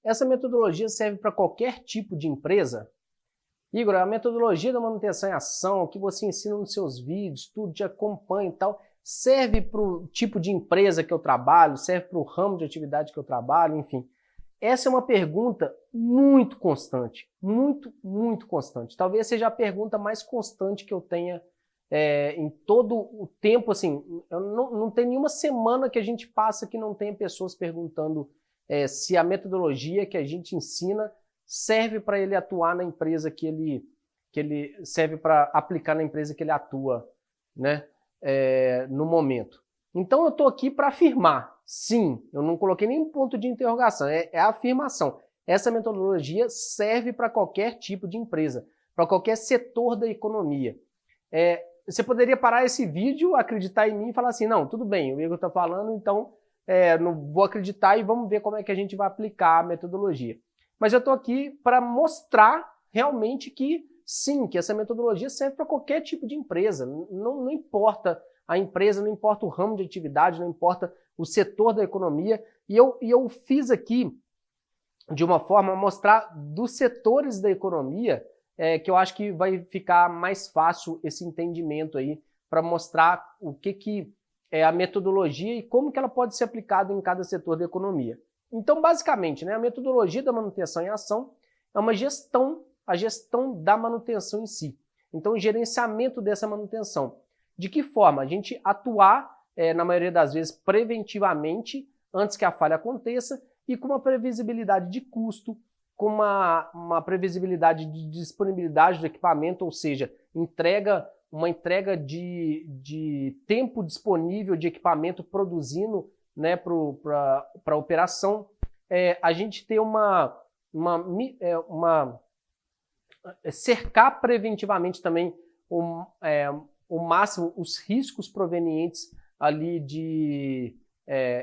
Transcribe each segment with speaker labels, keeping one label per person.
Speaker 1: essa metodologia serve para qualquer tipo de empresa? Igor, a metodologia da manutenção em ação, que você ensina nos seus vídeos, tudo, te acompanha e tal, serve para o tipo de empresa que eu trabalho, serve para o ramo de atividade que eu trabalho, enfim. Essa é uma pergunta muito constante, muito constante. Talvez seja a pergunta mais constante que eu tenha em todo o tempo, assim, não tem nenhuma semana que a gente passa que não tenha pessoas perguntando se a metodologia que a gente ensina serve para ele atuar na empresa que ele serve para aplicar na empresa que ele atua, né, no momento. Então eu estou aqui para afirmar, sim, eu não coloquei nem ponto de interrogação, é a afirmação. Essa metodologia serve para qualquer tipo de empresa, para qualquer setor da economia. Você poderia parar esse vídeo, acreditar em mim e falar assim, não, tudo bem, o Igor está falando, então não vou acreditar e vamos ver como é que a gente vai aplicar a metodologia. Mas eu estou aqui para mostrar realmente que sim, que essa metodologia serve para qualquer tipo de empresa, não importa a empresa, não importa o ramo de atividade, não importa o setor da economia, e eu fiz aqui de uma forma a mostrar dos setores da economia que eu acho que vai ficar mais fácil esse entendimento aí para mostrar o que é a metodologia e como que ela pode ser aplicada em cada setor da economia. Então, basicamente, né, a metodologia da manutenção em ação é uma gestão, a gestão da manutenção em si. Então, o gerenciamento dessa manutenção. De que forma? A gente atuar, na maioria das vezes, preventivamente, antes que a falha aconteça, e com uma previsibilidade de custo, com uma previsibilidade de disponibilidade do equipamento, ou seja, uma entrega de tempo disponível de equipamento produzindo, né, para a operação. A gente ter cercar preventivamente também o máximo os riscos provenientes ali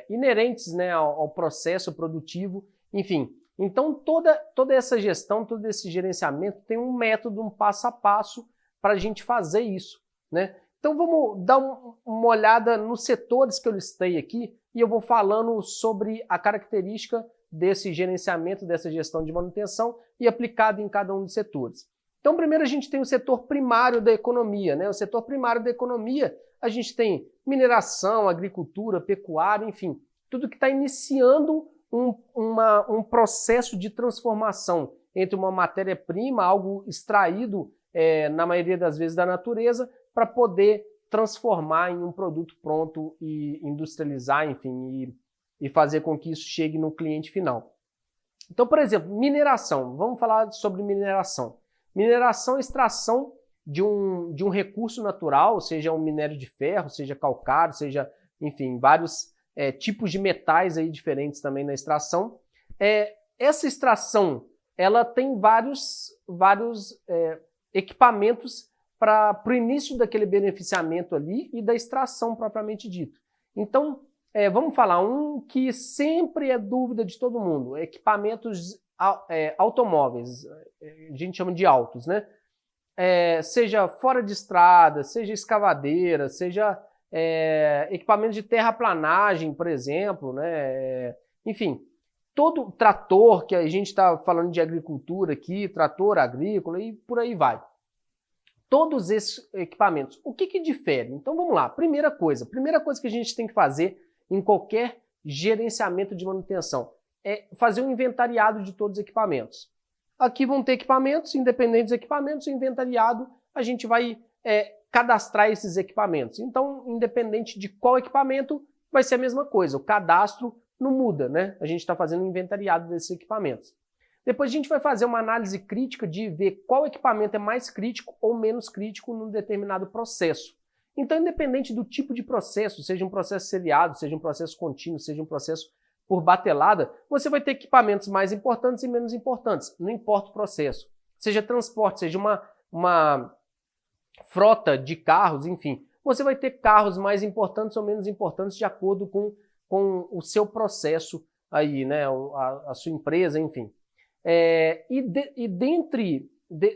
Speaker 1: inerentes, né, ao processo produtivo, enfim. Então toda essa gestão, todo esse gerenciamento tem um método, um passo a passo para a gente fazer isso, né? Então vamos dar uma olhada nos setores que eu listei aqui e eu vou falando sobre a característica desse gerenciamento, dessa gestão de manutenção e aplicado em cada um dos setores. Então primeiro a gente tem o setor primário da economia, né? O setor primário da economia, a gente tem mineração, agricultura, pecuária, enfim, tudo que está iniciando um processo de transformação entre uma matéria-prima, algo extraído na maioria das vezes da natureza, para poder transformar em um produto pronto e industrializar, enfim, e fazer com que isso chegue no cliente final. Então, por exemplo, mineração. Vamos falar sobre mineração. Mineração é extração de um recurso natural, seja um minério de ferro, seja calcário, seja, enfim, vários tipos de metais aí diferentes também na extração. Essa extração, ela tem vários equipamentos para o início daquele beneficiamento ali e da extração propriamente dito. Então, vamos falar um que sempre é dúvida de todo mundo, equipamentos automóveis, a gente chama de autos, né? Seja fora de estrada, seja escavadeira, seja equipamentos de terraplanagem, por exemplo, né? Enfim, todo trator, que a gente está falando de agricultura aqui, trator agrícola e por aí vai. Todos esses equipamentos, o que difere? Então vamos lá, primeira coisa que a gente tem que fazer em qualquer gerenciamento de manutenção é fazer um inventariado de todos os equipamentos. Aqui vão ter equipamentos, independentes dos equipamentos, o inventariado, a gente vai cadastrar esses equipamentos. Então, independente de qual equipamento, vai ser a mesma coisa, o cadastro não muda, né? A gente está fazendo um inventariado desses equipamentos. Depois a gente vai fazer uma análise crítica de ver qual equipamento é mais crítico ou menos crítico num determinado processo. Então, independente do tipo de processo, seja um processo seriado, seja um processo contínuo, seja um processo por batelada, você vai ter equipamentos mais importantes e menos importantes, não importa o processo. Seja transporte, seja uma frota de carros, enfim, você vai ter carros mais importantes ou menos importantes de acordo com o seu processo aí, né, a sua empresa, enfim.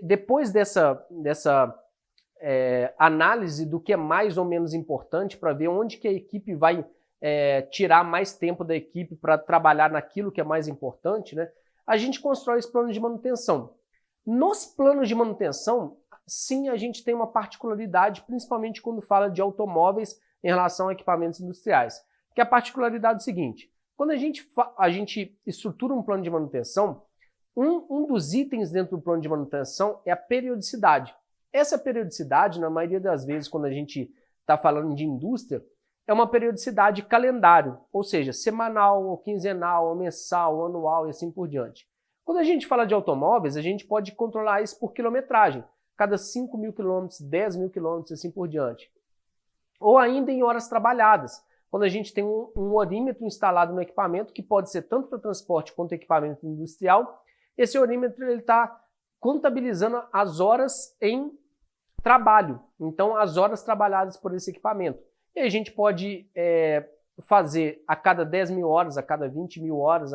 Speaker 1: Depois dessa análise do que é mais ou menos importante para ver onde que a equipe vai tirar mais tempo da equipe para trabalhar naquilo que é mais importante, né? a gente constrói esse plano de manutenção. Nos planos de manutenção, sim, a gente tem uma particularidade, principalmente quando fala de automóveis em relação a equipamentos industriais. Que é a particularidade é o seguinte, quando a gente estrutura um plano de manutenção, um dos itens dentro do plano de manutenção é a periodicidade. Essa periodicidade, na maioria das vezes, quando a gente está falando de indústria, é uma periodicidade calendário, ou seja, semanal, ou quinzenal, ou mensal, ou anual e assim por diante. Quando a gente fala de automóveis, a gente pode controlar isso por quilometragem, cada 5.000 quilômetros, 10.000 quilômetros e assim por diante. Ou ainda em horas trabalhadas, quando a gente tem um orímetro instalado no equipamento, que pode ser tanto para transporte quanto equipamento industrial, esse orímetro está contabilizando as horas em trabalho, então as horas trabalhadas por esse equipamento. E a gente pode fazer a cada 10.000 horas, a cada 20.000 horas,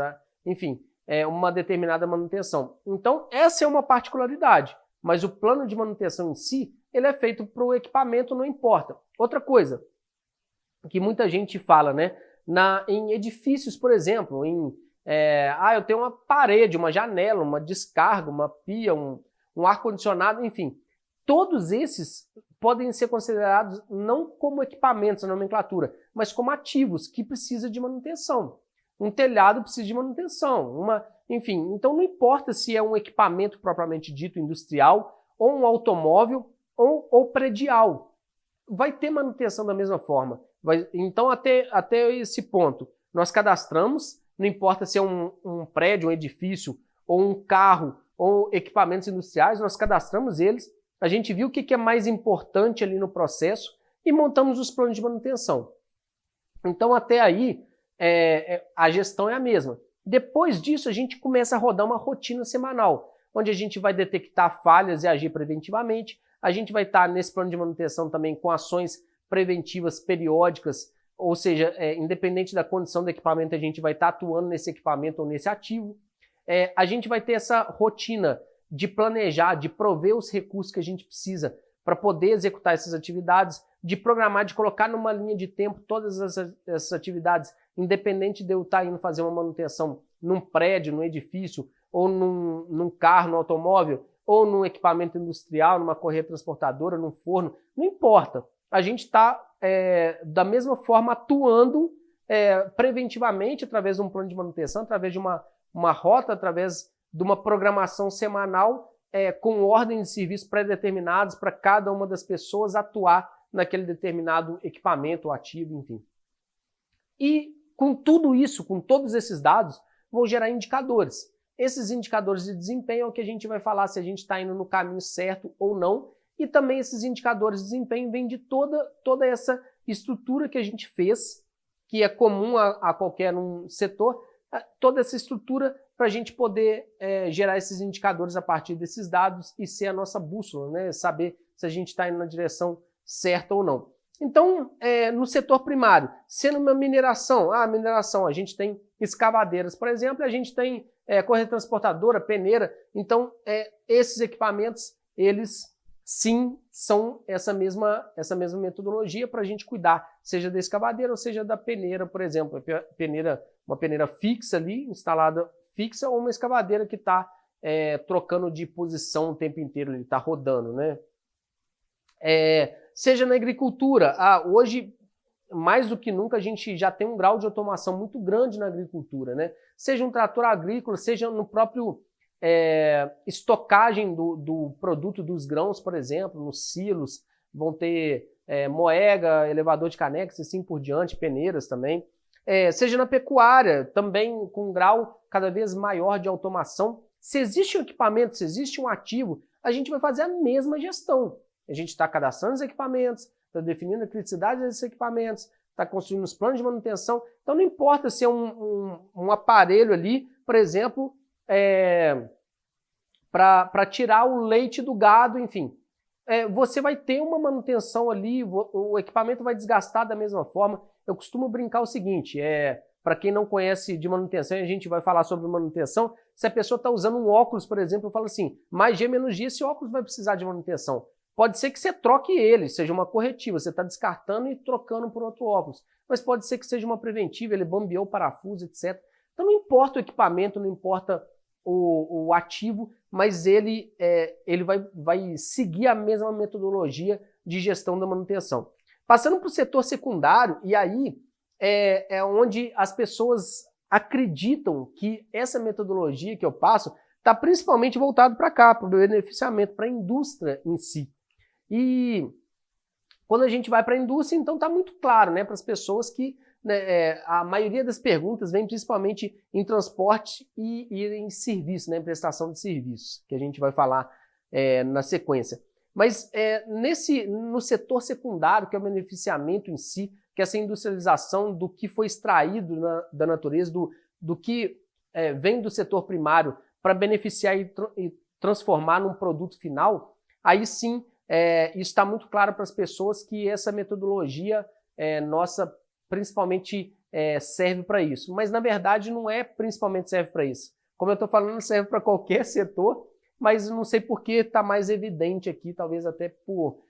Speaker 1: enfim, uma determinada manutenção. Então essa é uma particularidade, mas o plano de manutenção em si, ele é feito para o equipamento, não importa. Outra coisa que muita gente fala, né, em edifícios, por exemplo, eu tenho uma parede, uma janela, uma descarga, uma pia, um ar-condicionado, enfim. Todos esses podem ser considerados não como equipamentos na nomenclatura, mas como ativos que precisam de manutenção. Um telhado precisa de manutenção, enfim. Então não importa se é um equipamento propriamente dito industrial, ou um automóvel, ou predial. Vai ter manutenção da mesma forma. Então até esse ponto, nós cadastramos, não importa se é um prédio, um edifício, ou um carro, ou equipamentos industriais, nós cadastramos eles, a gente viu o que é mais importante ali no processo e montamos os planos de manutenção. Então até aí a gestão é a mesma. Depois disso a gente começa a rodar uma rotina semanal, onde a gente vai detectar falhas e agir preventivamente. A gente vai estar nesse plano de manutenção também com ações preventivas periódicas, ou seja, independente da condição do equipamento, a gente vai estar atuando nesse equipamento ou nesse ativo. A gente vai ter essa rotina de planejar, de prover os recursos que a gente precisa para poder executar essas atividades, de programar, de colocar numa linha de tempo todas essas atividades, independente de eu estar indo fazer uma manutenção num prédio, num edifício, ou num carro, num automóvel, ou num equipamento industrial, numa correia transportadora, num forno, não importa. A gente está, da mesma forma, atuando preventivamente através de um plano de manutenção, através de uma rota, através de uma programação semanal com ordens de serviço pré-determinados para cada uma das pessoas atuar naquele determinado equipamento ou ativo, enfim. E com tudo isso, com todos esses dados, vão gerar indicadores. Esses indicadores de desempenho é o que a gente vai falar se a gente está indo no caminho certo ou não. E também esses indicadores de desempenho vêm de toda essa estrutura que a gente fez, que é comum a qualquer um setor, toda essa estrutura para a gente poder gerar esses indicadores a partir desses dados e ser a nossa bússola, né? Saber se a gente está indo na direção certa ou não. Então, no setor primário, sendo uma mineração, a gente tem escavadeiras, por exemplo, a gente tem correia transportadora, peneira, então esses equipamentos, eles sim são essa mesma metodologia para a gente cuidar, seja da escavadeira ou seja da peneira, por exemplo, uma peneira fixa ali, instalada fixa, ou uma escavadeira que está trocando de posição o tempo inteiro, ele está rodando, né? Seja na agricultura, hoje, mais do que nunca, a gente já tem um grau de automação muito grande na agricultura, né? Seja um trator agrícola, seja no próprio estocagem do produto dos grãos, por exemplo, nos silos, vão ter moega, elevador de canecas e assim por diante, peneiras também. Seja na pecuária, também com um grau cada vez maior de automação. Se existe um equipamento, se existe um ativo, a gente vai fazer a mesma gestão. A gente está cadastrando os equipamentos, está definindo a criticidade desses equipamentos, está construindo os planos de manutenção. Então não importa se é um aparelho ali, por exemplo, para tirar o leite do gado, enfim. Você vai ter uma manutenção ali, o equipamento vai desgastar da mesma forma. Eu costumo brincar o seguinte, para quem não conhece de manutenção, a gente vai falar sobre manutenção, se a pessoa está usando um óculos, por exemplo, eu falo assim, mais G menos G, esse óculos vai precisar de manutenção. Pode ser que você troque ele, seja uma corretiva, você está descartando e trocando por outro óculos. Mas pode ser que seja uma preventiva, ele bambeou o parafuso, etc. Então não importa o equipamento, não importa o ativo, mas ele vai seguir a mesma metodologia de gestão da manutenção. Passando para o setor secundário, e aí é onde as pessoas acreditam que essa metodologia que eu passo está principalmente voltado para cá, para o beneficiamento, para a indústria em si. E quando a gente vai para a indústria, então está muito claro, né, para as pessoas que a maioria das perguntas vem principalmente em transporte e em serviço, né, em prestação de serviços, que a gente vai falar na sequência. Mas no setor secundário, que é o beneficiamento em si, que é essa industrialização do que foi extraído da natureza, do que vem do setor primário para beneficiar e transformar num produto final, aí sim isso está muito claro para as pessoas que essa metodologia nossa principalmente serve para isso. Mas na verdade não principalmente serve para isso. Como eu estou falando, serve para qualquer setor, mas não sei por que está mais evidente aqui, talvez até por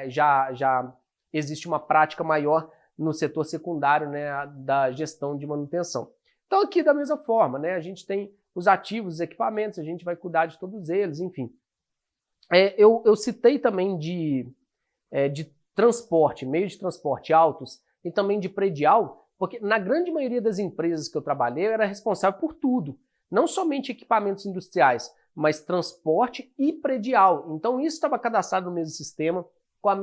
Speaker 1: já existe uma prática maior no setor secundário, né, da gestão de manutenção. Então aqui da mesma forma, né, a gente tem os ativos, os equipamentos, a gente vai cuidar de todos eles, enfim. Eu citei também de transporte, meios de transporte altos e também de predial, porque na grande maioria das empresas que eu trabalhei eu era responsável por tudo, não somente equipamentos industriais, mas transporte e predial. Então isso estava cadastrado no mesmo sistema, com a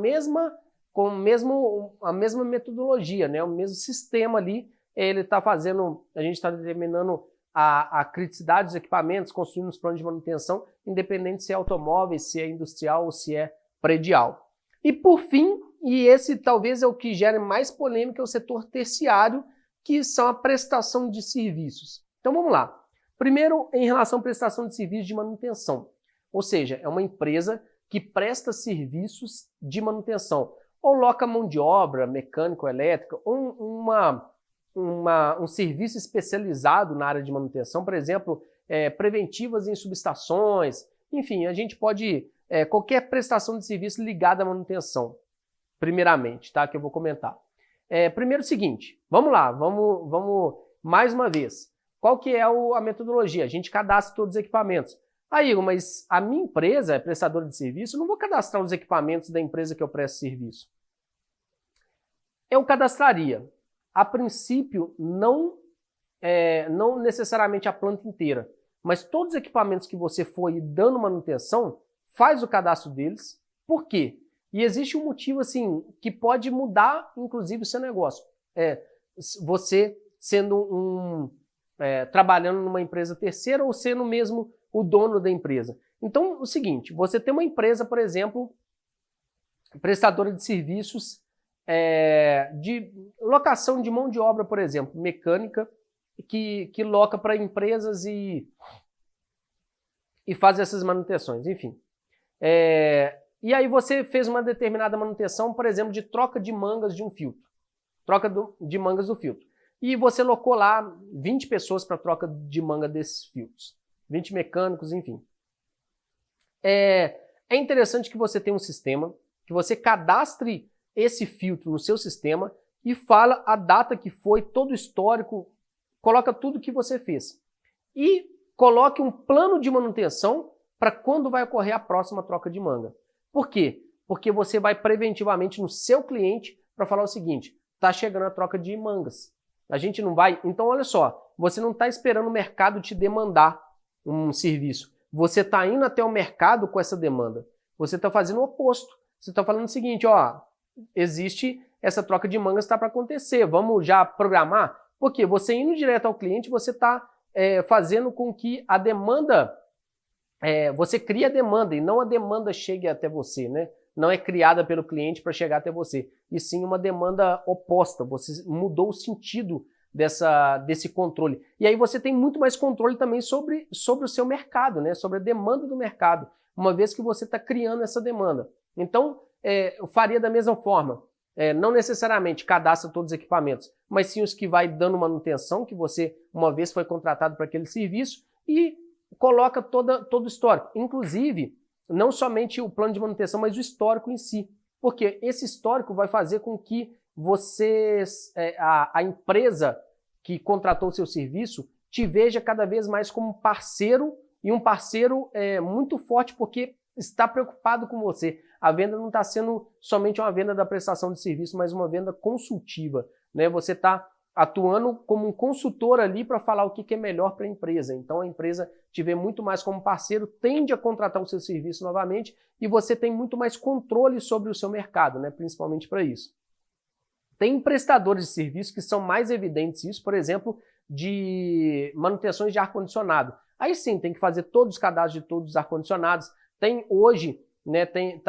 Speaker 1: mesma metodologia, né? O mesmo sistema ali, ele está fazendo, a gente está determinando a criticidade dos equipamentos, construindo os planos de manutenção, independente se é automóveis, se é industrial ou se é predial. E por fim, e esse talvez é o que gera mais polêmica, é o setor terciário, que são a prestação de serviços. Então vamos lá. Primeiro, em relação à prestação de serviços de manutenção, ou seja, é uma empresa que presta serviços de manutenção, ou loca mão de obra, mecânico, elétrica, um serviço especializado na área de manutenção, por exemplo, preventivas em subestações, enfim, a gente pode, qualquer prestação de serviço ligada à manutenção, primeiramente, tá? Que eu vou comentar. Primeiro o seguinte, vamos lá, vamos mais uma vez. Qual que é a metodologia? A gente cadastra todos os equipamentos. Aí, mas a minha empresa é prestadora de serviço, eu não vou cadastrar os equipamentos da empresa que eu presto serviço. Eu cadastraria, a princípio, não necessariamente a planta inteira, mas todos os equipamentos que você for dando manutenção, faz o cadastro deles. Por quê? E existe um motivo assim que pode mudar, inclusive, o seu negócio. Você sendo trabalhando numa empresa terceira ou sendo mesmo o dono da empresa. Então, o seguinte, você tem uma empresa, por exemplo, prestadora de serviços de locação de mão de obra, por exemplo, mecânica, que loca para empresas e faz essas manutenções, enfim. E aí você fez uma determinada manutenção, por exemplo, de troca de mangas de um filtro. Troca de mangas do filtro. E você locou lá 20 pessoas para troca de manga desses filtros. 20 mecânicos, enfim. É interessante que você tenha um sistema, que você cadastre esse filtro no seu sistema e fala a data que foi, todo o histórico, coloca tudo que você fez. E coloque um plano de manutenção para quando vai ocorrer a próxima troca de manga. Por quê? Porque você vai preventivamente no seu cliente para falar o seguinte, está chegando a troca de mangas. A gente não vai... Então, olha só, você não está esperando o mercado te demandar um serviço. Você está indo até o mercado com essa demanda. Você está fazendo o oposto. Você está falando o seguinte, ó, existe essa troca de mangas, está para acontecer, vamos já programar? Porque você indo direto ao cliente, você está fazendo com que a demanda... você cria a demanda e não a demanda chegue até você, né? Não é criada pelo cliente para chegar até você, e sim uma demanda oposta. Você mudou o sentido desse controle. E aí você tem muito mais controle também sobre o seu mercado, né? Sobre a demanda do mercado, uma vez que você está criando essa demanda. Então, eu faria da mesma forma. Não necessariamente cadastra todos os equipamentos, mas sim os que vai dando manutenção, que você uma vez foi contratado para aquele serviço, e coloca todo o histórico. Inclusive, não somente o plano de manutenção, mas o histórico em si. Porque esse histórico vai fazer com que a empresa que contratou o seu serviço te veja cada vez mais como parceiro, e um parceiro muito forte porque está preocupado com você. A venda não está sendo somente uma venda da prestação de serviço, mas uma venda consultiva, né? Você está atuando como um consultor ali para falar o que é melhor para a empresa. Então a empresa te vê muito mais como parceiro, tende a contratar o seu serviço novamente e você tem muito mais controle sobre o seu mercado, né? Principalmente para isso. Tem prestadores de serviço que são mais evidentes isso, por exemplo, de manutenções de ar-condicionado. Aí sim, tem que fazer todos os cadastros de todos os ar-condicionados. Tem hoje, né, tem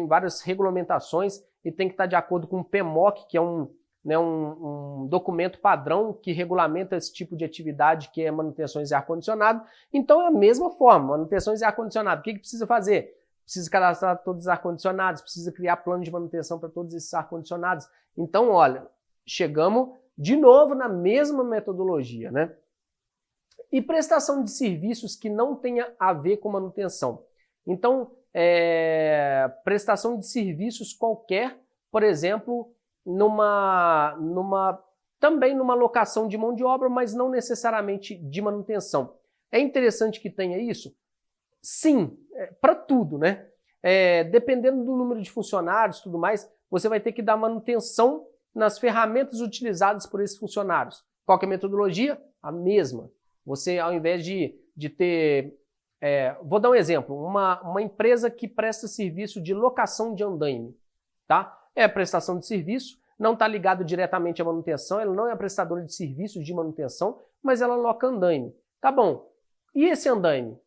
Speaker 1: várias regulamentações e tem que estar de acordo com o PMOC, que é um documento padrão que regulamenta esse tipo de atividade, que é manutenções de ar-condicionado. Então é a mesma forma, manutenções de ar-condicionado. O que precisa fazer? Precisa cadastrar todos os ar-condicionados, precisa criar plano de manutenção para todos esses ar-condicionados. Então, olha, chegamos de novo na mesma metodologia, né? E prestação de serviços que não tenha a ver com manutenção. Então, prestação de serviços qualquer, por exemplo, também numa locação de mão de obra, mas não necessariamente de manutenção. É interessante que tenha isso? Sim, para tudo, né? Dependendo do número de funcionários e tudo mais, você vai ter que dar manutenção nas ferramentas utilizadas por esses funcionários. Qual que é a metodologia? A mesma. Você, ao invés de ter... vou dar um exemplo. Uma empresa que presta serviço de locação de andaime, tá? É a prestação de serviço, não está ligado diretamente à manutenção, ela não é a prestadora de serviços de manutenção, mas ela loca andaime. Tá bom. E esse andaime?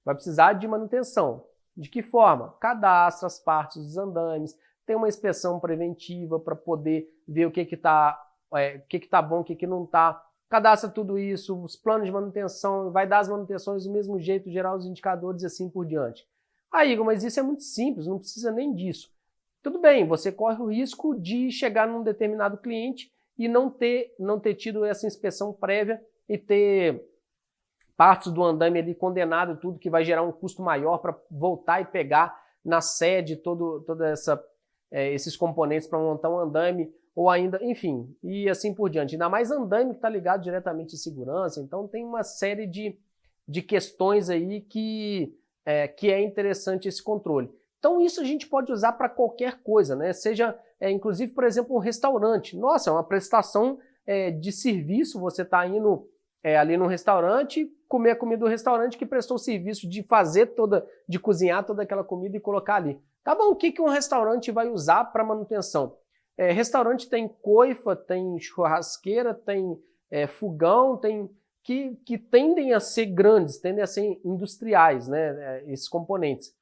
Speaker 1: Vai precisar de manutenção. De que forma? Cadastra as partes dos andaimes, tem uma inspeção preventiva para poder ver o que está bom, o que não está. Cadastra tudo isso, os planos de manutenção, vai dar as manutenções do mesmo jeito, gerar os indicadores e assim por diante. Aí, Igor, mas isso é muito simples, não precisa nem disso. Tudo bem, você corre o risco de chegar num determinado cliente e não ter tido essa inspeção prévia e ter partes do andaime ali condenado, tudo que vai gerar um custo maior para voltar e pegar na sede esses componentes para montar um andaime, ou ainda, enfim, e assim por diante. Ainda mais andaime que está ligado diretamente em segurança, então tem uma série de questões aí que é interessante esse controle. Então isso a gente pode usar para qualquer coisa, né? Seja, inclusive, por exemplo, um restaurante. Nossa, é uma prestação de serviço, você está indo ali no restaurante, comer a comida do restaurante que prestou o serviço de de cozinhar toda aquela comida e colocar ali. Tá bom, o que um restaurante vai usar para manutenção? Restaurante tem coifa, tem churrasqueira, tem fogão, que tendem a ser grandes, tendem a ser industriais, né, esses componentes.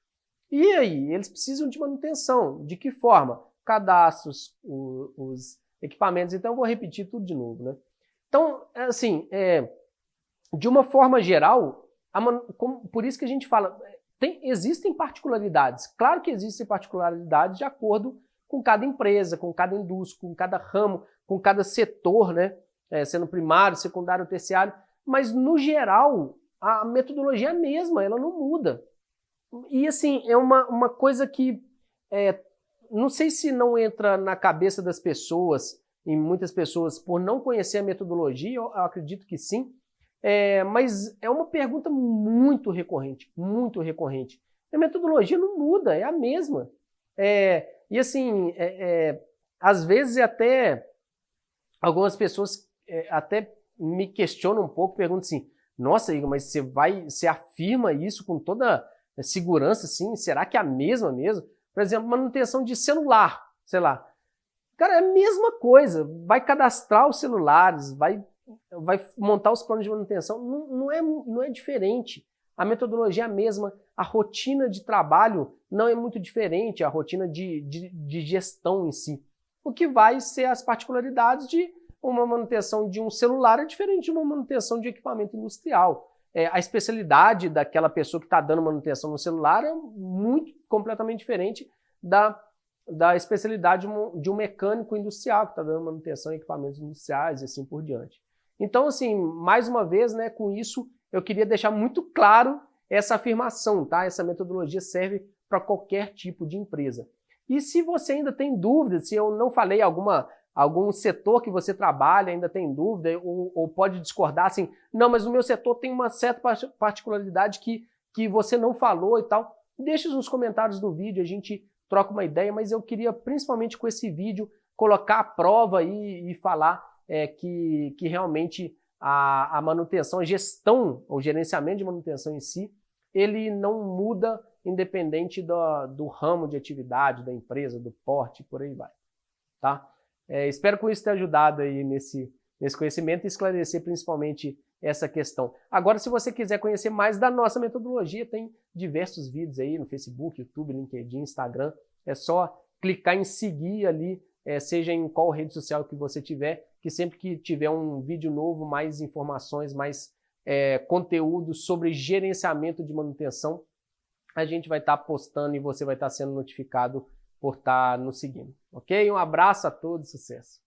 Speaker 1: E aí, eles precisam de manutenção. De que forma? Cadastra os equipamentos. Então, eu vou repetir tudo de novo, né? Então, assim, de uma forma geral, por isso que a gente fala, existem particularidades. Claro que existem particularidades de acordo com cada empresa, com cada indústria, com cada ramo, com cada setor, né? Sendo primário, secundário, terciário. Mas, no geral, a metodologia é a mesma, ela não muda. E, assim, é uma coisa que não sei se não entra na cabeça das pessoas, e muitas pessoas, por não conhecer a metodologia, eu acredito que sim, mas é uma pergunta muito recorrente, muito recorrente. A metodologia não muda, é a mesma. E assim, às vezes até algumas pessoas até me questionam um pouco, perguntam assim, nossa, Igor, mas você afirma isso com toda segurança, assim? Será que é a mesma mesmo? Por exemplo, manutenção de celular, sei lá. Cara, é a mesma coisa, vai cadastrar os celulares, vai montar os planos de manutenção, não é diferente. A metodologia é a mesma, a rotina de trabalho não é muito diferente, a rotina de gestão em si. O que vai ser as particularidades de uma manutenção de um celular é diferente de uma manutenção de equipamento industrial. A especialidade daquela pessoa que está dando manutenção no celular é completamente diferente da especialidade de um mecânico industrial que está dando manutenção em equipamentos industriais e assim por diante. Então, assim, mais uma vez, né, com isso, eu queria deixar muito claro essa afirmação, tá? Essa metodologia serve para qualquer tipo de empresa. E se você ainda tem dúvidas, se eu não falei alguma algum setor que você trabalha ainda tem dúvida ou pode discordar assim, não, mas o meu setor tem uma certa particularidade que você não falou e tal, deixa nos comentários do vídeo, a gente troca uma ideia, mas eu queria principalmente com esse vídeo colocar a prova aí e falar que realmente a manutenção, a gestão, o gerenciamento de manutenção em si, ele não muda independente do ramo de atividade, da empresa, do porte, por aí vai. Tá? Espero com isso ter ajudado aí nesse conhecimento e esclarecer principalmente essa questão. Agora, se você quiser conhecer mais da nossa metodologia, tem diversos vídeos aí no Facebook, YouTube, LinkedIn, Instagram. É só clicar em seguir ali, seja em qual rede social que você tiver, que sempre que tiver um vídeo novo, mais informações, mais conteúdo sobre gerenciamento de manutenção, a gente vai estar postando e você vai estar sendo notificado por estar nos seguindo. Ok? Um abraço a todos, sucesso!